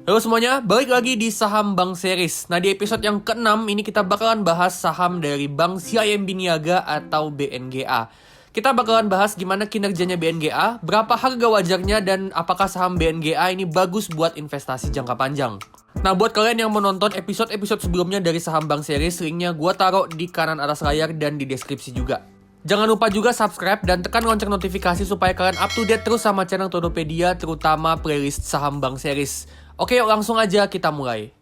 Halo semuanya, balik lagi di Saham Bank Series. Nah, di episode yang ke-6 ini kita bakalan bahas saham dari Bank CIMB Niaga atau BNGA. Kita bakalan bahas gimana kinerjanya BNGA, berapa harga wajarnya, dan apakah saham BNGA ini bagus buat investasi jangka panjang. Nah, buat kalian yang menonton episode-episode sebelumnya dari Saham Bank Series, linknya gue taruh di kanan atas layar dan di deskripsi juga. Jangan lupa juga subscribe dan tekan lonceng notifikasi supaya kalian up to date terus sama channel Todopedia, terutama playlist Saham Bank Series. Oke, yuk langsung aja kita mulai.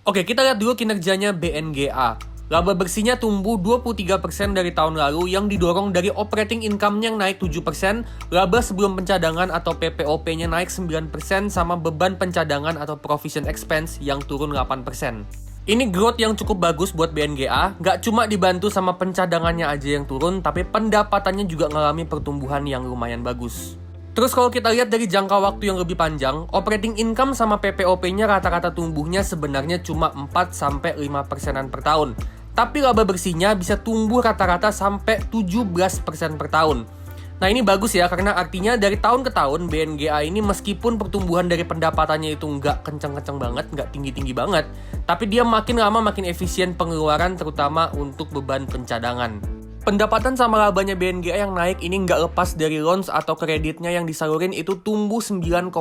Oke, kita lihat dulu kinerjanya BNGA. Laba bersihnya tumbuh 23% dari tahun lalu yang didorong dari operating income-nya yang naik 7%, laba sebelum pencadangan atau PPOP-nya naik 9%, sama beban pencadangan atau provision expense yang turun 8%. Ini growth yang cukup bagus buat BNGA, nggak cuma dibantu sama pencadangannya aja yang turun, tapi pendapatannya juga ngalami pertumbuhan yang lumayan bagus. Terus kalau kita lihat dari jangka waktu yang lebih panjang, operating income sama PPOP-nya rata-rata tumbuhnya sebenarnya cuma 4-5% per tahun. Tapi laba bersihnya bisa tumbuh rata-rata sampai 17% per tahun. Nah, ini bagus ya, karena artinya dari tahun ke tahun BNGA ini meskipun pertumbuhan dari pendapatannya itu nggak kenceng-kenceng banget, nggak tinggi-tinggi banget, tapi dia makin lama makin efisien pengeluaran, terutama untuk beban pencadangan. Pendapatan sama labanya BNGA yang naik ini nggak lepas dari loans atau kreditnya yang disalurin itu tumbuh 9,4%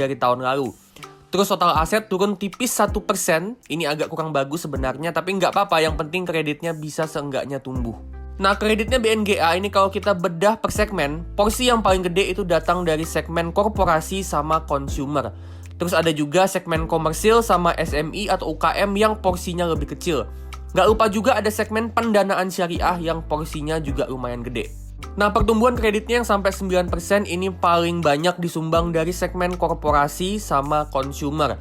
dari tahun lalu. Terus total aset turun tipis 1%, ini agak kurang bagus sebenarnya, tapi nggak apa-apa, yang penting kreditnya bisa seenggaknya tumbuh. Nah, kreditnya BNGA ini kalau kita bedah per segmen, porsi yang paling gede itu datang dari segmen korporasi sama consumer. Terus ada juga segmen komersil sama SME atau UKM yang porsinya lebih kecil. Nggak lupa juga ada segmen pendanaan syariah yang porsinya juga lumayan gede. Nah, pertumbuhan kreditnya yang sampai 9% ini paling banyak disumbang dari segmen korporasi sama consumer.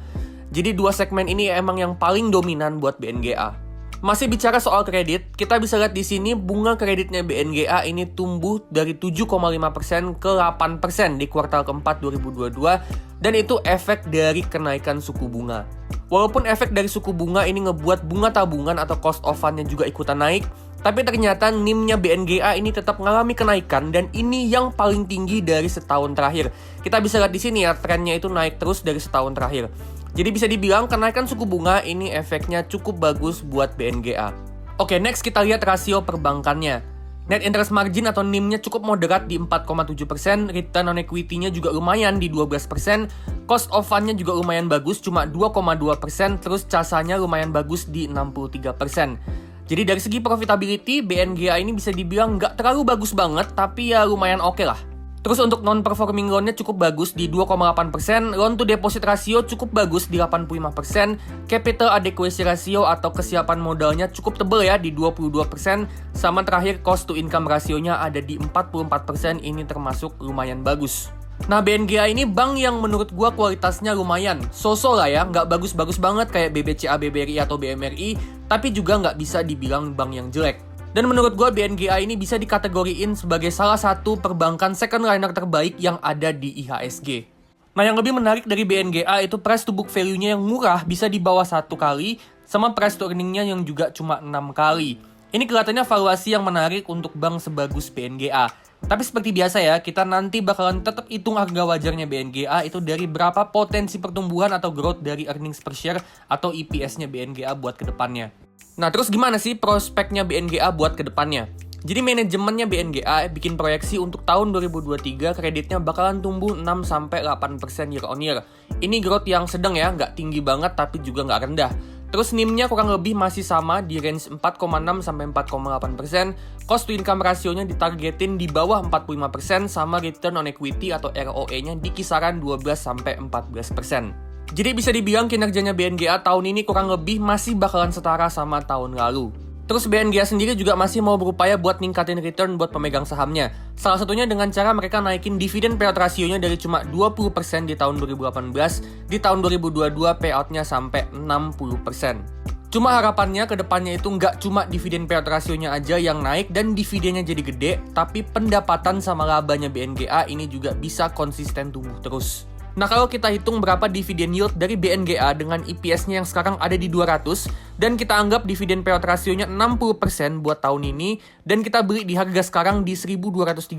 Jadi dua segmen ini emang yang paling dominan buat BNGA. Masih bicara soal kredit, kita bisa lihat di sini bunga kreditnya BNGA ini tumbuh dari 7,5% ke 8% di kuartal keempat 2022, dan itu efek dari kenaikan suku bunga. Walaupun efek dari suku bunga ini ngebuat bunga tabungan atau cost of fund-nya juga ikutan naik, tapi ternyata NIM-nya BNGA ini tetap mengalami kenaikan, dan ini yang paling tinggi dari setahun terakhir. Kita bisa lihat di sini ya, trennya itu naik terus dari setahun terakhir. Jadi bisa dibilang kenaikan suku bunga ini efeknya cukup bagus buat BNGA. Oke, next kita lihat rasio perbankannya. Net interest margin atau NIM-nya cukup moderat di 4,7%, return on equity-nya juga lumayan di 12%, cost of fund-nya juga lumayan bagus cuma 2,2%, terus casanya lumayan bagus di 63%. Jadi dari segi profitability, BNGA ini bisa dibilang nggak terlalu bagus banget, tapi ya lumayan oke lah. Terus untuk non-performing loan-nya cukup bagus di 2,8%, loan to deposit ratio cukup bagus di 85%, capital adequacy ratio atau kesiapan modalnya cukup tebal ya di 22%, sama terakhir cost to income ratio-nya ada di 44%, ini termasuk lumayan bagus. Nah, BNGA ini bank yang menurut gua kualitasnya lumayan, so-so lah ya, nggak bagus-bagus banget kayak BBCA, BBRI atau BMRI, tapi juga nggak bisa dibilang bank yang jelek. Dan menurut gue BNGA ini bisa dikategoriin sebagai salah satu perbankan second liner terbaik yang ada di IHSG. Nah, yang lebih menarik dari BNGA itu price to book value-nya yang murah, bisa di bawah 1 kali, sama price to earning-nya yang juga cuma 6 kali. Ini kelihatannya valuasi yang menarik untuk bank sebagus BNGA. Tapi seperti biasa ya, kita nanti bakalan tetap hitung harga wajarnya BNGA itu dari berapa potensi pertumbuhan atau growth dari earnings per share atau EPS-nya BNGA buat kedepannya. Nah, terus gimana sih prospeknya BNGA buat kedepannya? Jadi manajemennya BNGA bikin proyeksi untuk tahun 2023 kreditnya bakalan tumbuh 6-8% year on year. Ini growth yang sedang ya, nggak tinggi banget tapi juga nggak rendah. Terus NIM-nya kurang lebih masih sama di range 4,6-4,8%, cost to income ratio-nya ditargetin di bawah 45%, sama return on equity atau ROE-nya di kisaran 12-14%. Jadi bisa dibilang kinerjanya BNGA tahun ini kurang lebih masih bakalan setara sama tahun lalu. Terus BNGA sendiri juga masih mau berupaya buat ningkatin return buat pemegang sahamnya. Salah satunya dengan cara mereka naikin dividen payout ratio-nya dari cuma 20% di tahun 2018, di tahun 2022 payout-nya sampai 60%. Cuma harapannya ke depannya itu nggak cuma dividen payout ratio-nya aja yang naik dan dividennya jadi gede, tapi pendapatan sama labanya BNGA ini juga bisa konsisten tumbuh terus. Nah, kalau kita hitung berapa dividen yield dari BNGA dengan EPS-nya yang sekarang ada di 200, dan kita anggap dividen payout rasionya 60% buat tahun ini, dan kita beli di harga sekarang di 1.235,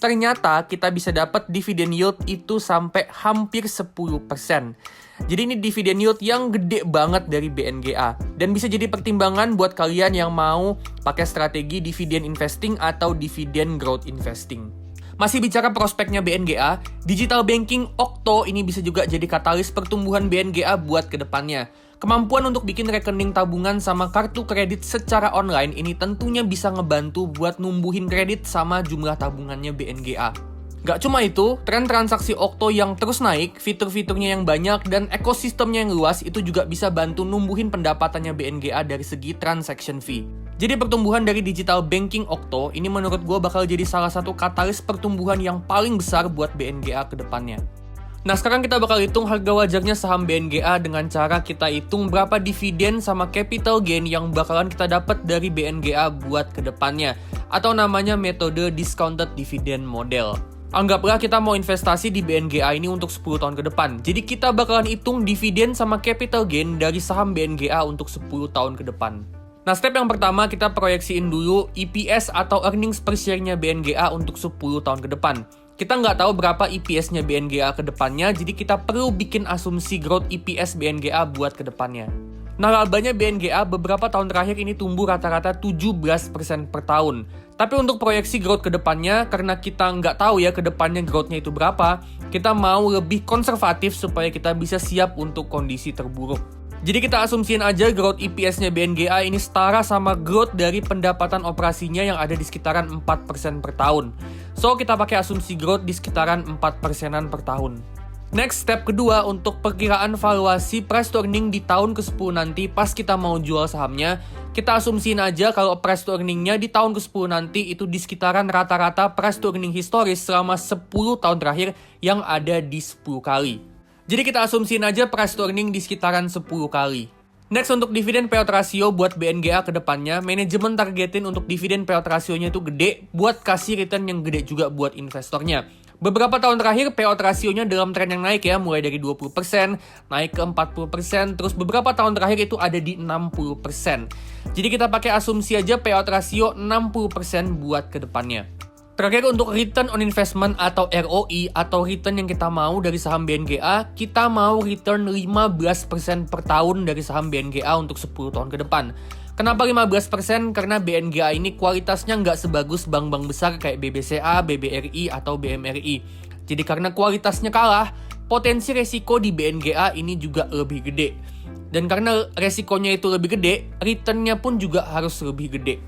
ternyata kita bisa dapat dividen yield itu sampai hampir 10%. Jadi ini dividen yield yang gede banget dari BNGA, dan bisa jadi pertimbangan buat kalian yang mau pakai strategi dividen investing atau dividen growth investing. Masih bicara prospeknya BNGA, digital banking Okto ini bisa juga jadi katalis pertumbuhan BNGA buat kedepannya. Kemampuan untuk bikin rekening tabungan sama kartu kredit secara online ini tentunya bisa ngebantu buat numbuhin kredit sama jumlah tabungannya BNGA. Gak cuma itu, tren transaksi Okto yang terus naik, fitur-fiturnya yang banyak, dan ekosistemnya yang luas itu juga bisa bantu numbuhin pendapatannya BNGA dari segi transaction fee. Jadi pertumbuhan dari digital banking Okto ini menurut gue bakal jadi salah satu katalis pertumbuhan yang paling besar buat BNGA ke depannya. Nah, sekarang kita bakal hitung harga wajarnya saham BNGA dengan cara kita hitung berapa dividen sama capital gain yang bakalan kita dapat dari BNGA buat ke depannya, atau namanya metode discounted dividend model. Anggaplah kita mau investasi di BNGA ini untuk 10 tahun ke depan. Jadi kita bakalan hitung dividen sama capital gain dari saham BNGA untuk 10 tahun ke depan. Nah, step yang pertama kita proyeksiin dulu EPS atau earnings per share-nya BNGA untuk 10 tahun ke depan. Kita nggak tahu berapa EPS-nya BNGA ke depannya, jadi kita perlu bikin asumsi growth EPS BNGA buat ke depannya. Nah, labanya BNGA beberapa tahun terakhir ini tumbuh rata-rata 17% per tahun. Tapi untuk proyeksi growth ke depannya, karena kita nggak tahu ya ke depannya growth-nya itu berapa, kita mau lebih konservatif supaya kita bisa siap untuk kondisi terburuk. Jadi kita asumsiin aja growth EPS-nya BNGA ini setara sama growth dari pendapatan operasinya yang ada di sekitaran 4% per tahun. So, kita pakai asumsi growth di sekitaran 4%-an per tahun. Next, step kedua untuk perkiraan valuasi price to earning di tahun ke-10 nanti pas kita mau jual sahamnya, kita asumsiin aja kalau price to earning-nya di tahun ke-10 nanti itu di sekitaran rata-rata price to earning historis selama 10 tahun terakhir yang ada di 10 kali. Jadi kita asumsiin aja price to earning di sekitaran 10 kali. Next, untuk dividen payout ratio buat BNGA ke depannya, manajemen targetin untuk dividen payout rasionya itu gede buat kasih return yang gede juga buat investornya. Beberapa tahun terakhir payout rasionya dalam tren yang naik ya, mulai dari 20%, naik ke 40%, terus beberapa tahun terakhir itu ada di 60%. Jadi kita pakai asumsi aja payout rasio 60% buat ke depannya. Terakhir, untuk return on investment atau ROI atau return yang kita mau dari saham BNGA, kita mau return 15% per tahun dari saham BNGA untuk 10 tahun ke depan. Kenapa 15%? Karena BNGA ini kualitasnya nggak sebagus bank-bank besar kayak BBCA, BBRI, atau BMRI. Jadi karena kualitasnya kalah, potensi resiko di BNGA ini juga lebih gede. Dan karena resikonya itu lebih gede, returnnya pun juga harus lebih gede.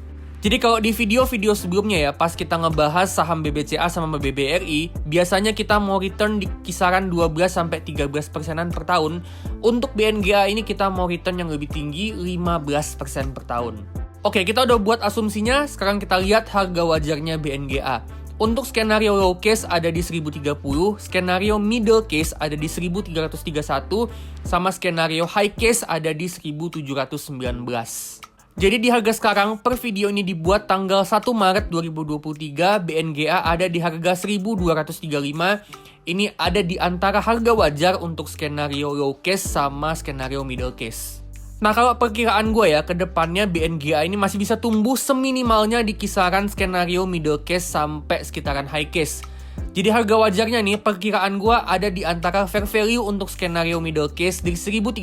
Jadi kalau di video-video sebelumnya ya, pas kita ngebahas saham BBCA sama BBRI, biasanya kita mau return di kisaran 12-13%-an per tahun. Untuk BNGA ini kita mau return yang lebih tinggi, 15% per tahun. Oke, kita udah buat asumsinya, sekarang kita lihat harga wajarnya BNGA. Untuk skenario low case ada di 1030, skenario middle case ada di 1331, sama skenario high case ada di 1719. Jadi di harga sekarang, per video ini dibuat tanggal 1 Maret 2023, BNGA ada di harga 1235. Ini ada di antara harga wajar untuk skenario low case sama skenario middle case. Nah, kalau perkiraan gue ya, ke depannya BNGA ini masih bisa tumbuh seminimalnya di kisaran skenario middle case sampai sekitaran high case. Jadi harga wajarnya nih, perkiraan gue ada di antara fair value untuk skenario middle case di 1300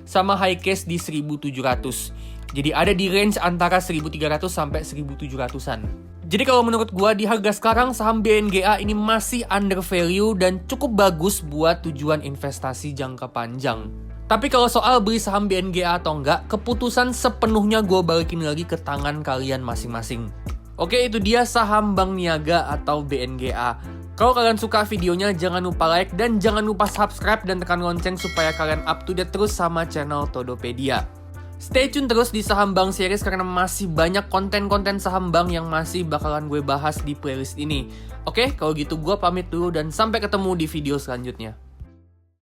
sama high case di 1700. Jadi ada di range antara 1300 sampai 1700-an. Jadi kalau menurut gua di harga sekarang saham BNGA ini masih under value dan cukup bagus buat tujuan investasi jangka panjang. Tapi kalau soal beli saham BNGA atau enggak, keputusan sepenuhnya gua balikin lagi ke tangan kalian masing-masing. Oke, itu dia saham Bank Niaga atau BNGA. Kalau kalian suka videonya, jangan lupa like dan jangan lupa subscribe dan tekan lonceng supaya kalian up to date terus sama channel Todopedia. Stay tune terus di Saham Bank Series karena masih banyak konten-konten saham bank yang masih bakalan gue bahas di playlist ini. Oke, kalau gitu gue pamit dulu dan sampai ketemu di video selanjutnya.